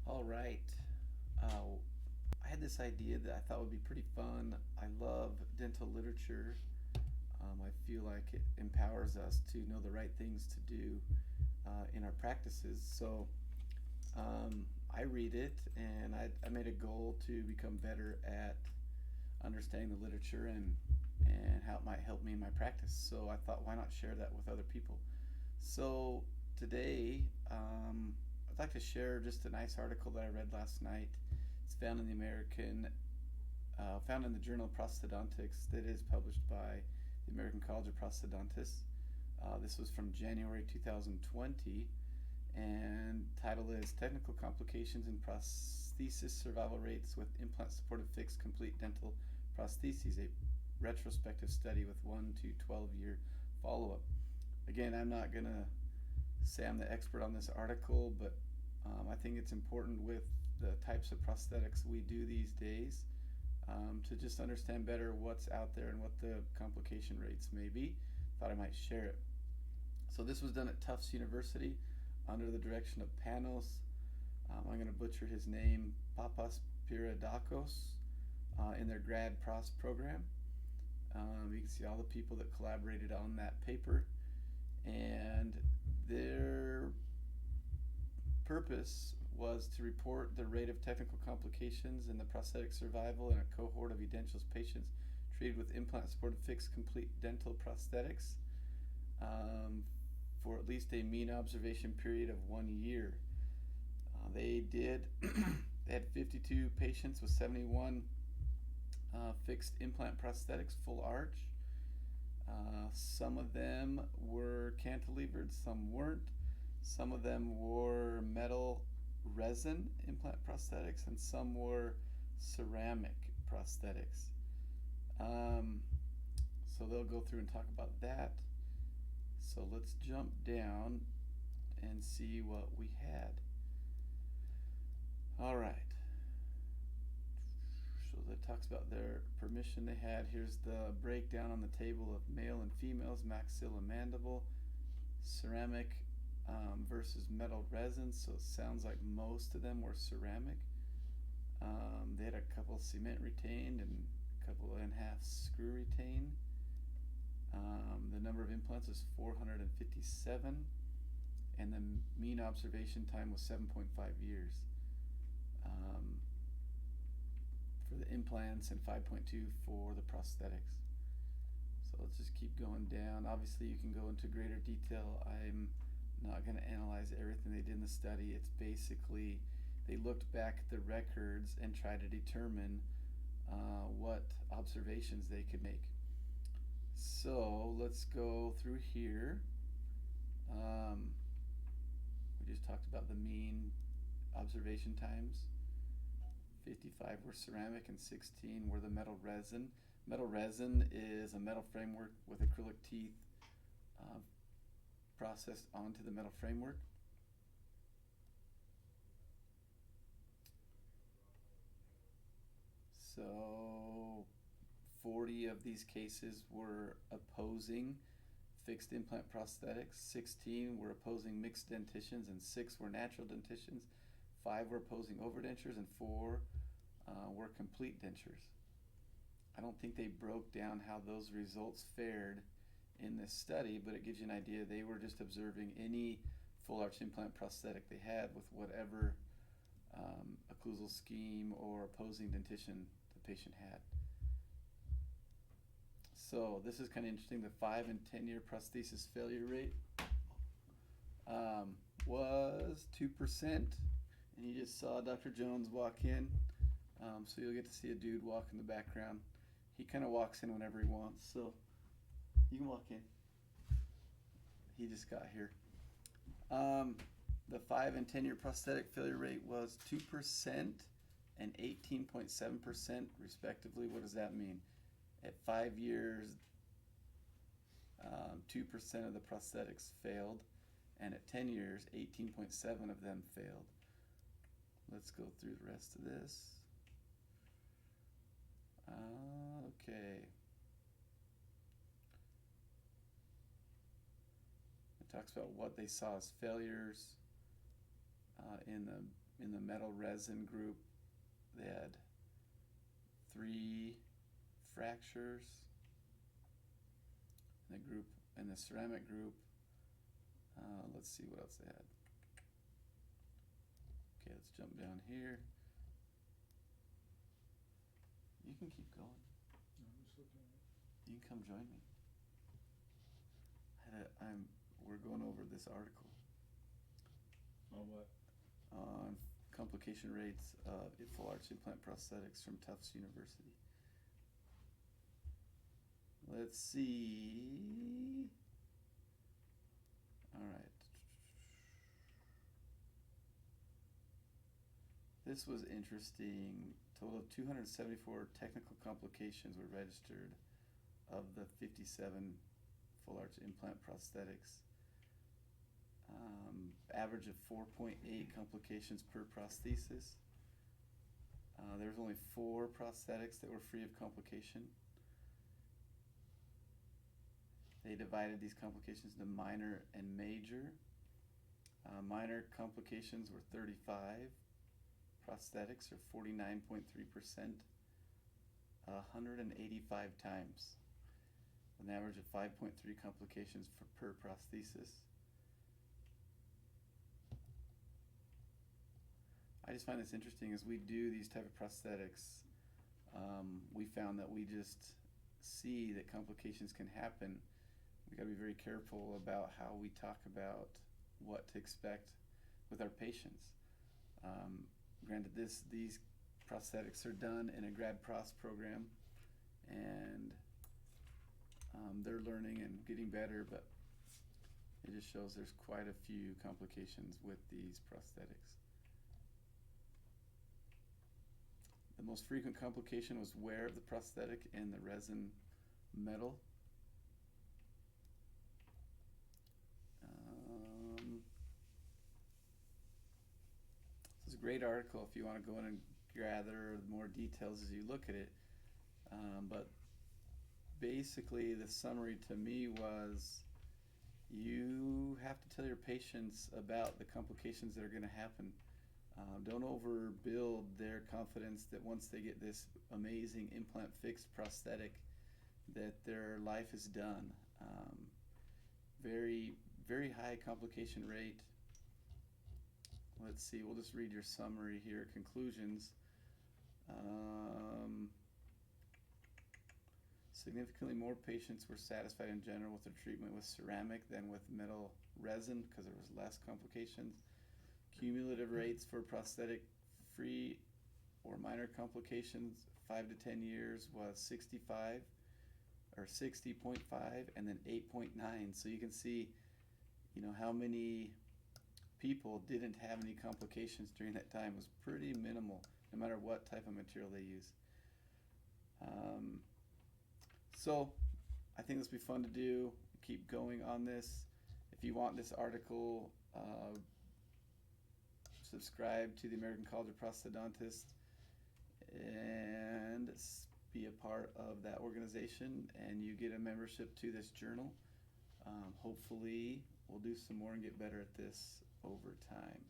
All right. Uh, I had this idea that I thought would be pretty fun. I love dental literature. I feel like it empowers us to know the right things to do in our practices. So I read it, and I made a goal to become better at understanding the literature and how it might help me in my practice. So I thought, why not share that with other people? So today, I'd like to share just a nice article that I read last night. It's found in the found in the Journal of Prosthodontics that is published by the American College of Prosthodontists. This was from January 2020, and title is Technical Complications in Prosthesis Survival Rates with Implant Supported Fixed Complete Dental Prostheses, a retrospective study with 1 to 12-year follow-up. Again, I'm not going to say I'm the expert on this article, but I think it's important with the types of prosthetics we do these days to just understand better what's out there and what the complication rates may be. Thought I might share it. So this was done at Tufts University under the direction of Panos. I'm going to butcher his name, Papaspiridakos, in their grad pros program. You can see all the people that collaborated on that paper, and their purpose was to report the rate of technical complications in the prosthetic survival in a cohort of edentulous patients treated with implant supported fixed complete dental prosthetics for at least a mean observation period of 1 year. They had 52 patients with 71 fixed implant prosthetics, full arch. Some of them were cantilevered, some weren't. Some of them were metal resin implant prosthetics, and some were ceramic prosthetics. So they'll go through and talk about that. So let's jump down and see what we had. All right. So that talks about their permission they had. Here's the breakdown on the table of male and females, maxillomandible, ceramic versus metal resin. So it sounds like most of them were ceramic. They had a couple cement retained and a couple and a half screw retained. The number of implants was 457, and the mean observation time was 7.5 years for the implants and 5.2 for the prosthetics. So let's just keep going down. Obviously, you can go into greater detail. I'm not going to analyze everything they did in the study. It's basically they looked back at the records and tried to determine what observations they could make. So let's go through here. We just talked about the mean observation times. 55 were ceramic and 16 were the metal resin. Metal resin is a metal framework with acrylic teeth processed onto the metal framework. So 40 of these cases were opposing fixed implant prosthetics, 16 were opposing mixed dentitions, and 6 were natural dentitions, 5 were opposing overdentures, and 4 were complete dentures. I don't think they broke down how those results fared in this study, but it gives you an idea. They were just observing any full arch implant prosthetic they had with whatever occlusal scheme or opposing dentition the patient had. So this is kind of interesting. The 5 and 10-year prosthesis failure rate was 2%, and you just saw Dr. Jones walk in. So you'll get to see a dude walk in the background. He kind of walks in whenever he wants, so you can walk in. He just got here. The 5 and 10-year prosthetic failure rate was 2% and 18.7% respectively. What does that mean? At 5 years, 2% of the prosthetics failed, and at 10 years, 18.7 of them failed. Let's go through the rest of this. Okay. It talks about what they saw as failures in the in the metal resin group, they had 3 fractures. In the ceramic group, let's see what else they had. Okay, let's jump down here. You can keep going. I'm just looking at it. You can come join me. We're going over this article On what? on complication rates of full arch implant prosthetics from Tufts University. Let's see. All right. This was interesting. Total of 274 technical complications were registered of the 57 full arch implant prosthetics. Average of 4.8 complications per prosthesis. There was only 4 prosthetics that were free of complication. They divided these complications into minor and major. Minor complications were 35. Prosthetics are 49.3%, 185 times, an average of 5.3 complications per prosthesis. I just find this interesting as we do these type of prosthetics. We found that we just see that complications can happen. We got to be very careful about how we talk about what to expect with our patients. Granted, these prosthetics are done in a grad pros program, and they're learning and getting better, but it just shows there's quite a few complications with these prosthetics. The most frequent complication was wear of the prosthetic and the resin metal. This is a great article if you want to go in and gather more details as you look at it. But basically the summary to me was you have to tell your patients about the complications that are going to happen. Don't overbuild their confidence that once they get this amazing implant fixed prosthetic that their life is done. Very, very high complication rate. Let's see, we'll just read your summary here. Conclusions. Significantly more patients were satisfied in general with their treatment with ceramic than with metal resin because there was less complications. Cumulative rates for prosthetic free or minor complications 5 to 10 years was 65 or 60.5 and then 8.9. So you can see, how many people didn't have any complications during that time. It was pretty minimal, no matter what type of material they use. So I think this will be fun to do. Keep going on this. If you want this article, subscribe to the American College of Prosthodontists and be a part of that organization, and you get a membership to this journal. Hopefully we'll do some more and get better at this over time.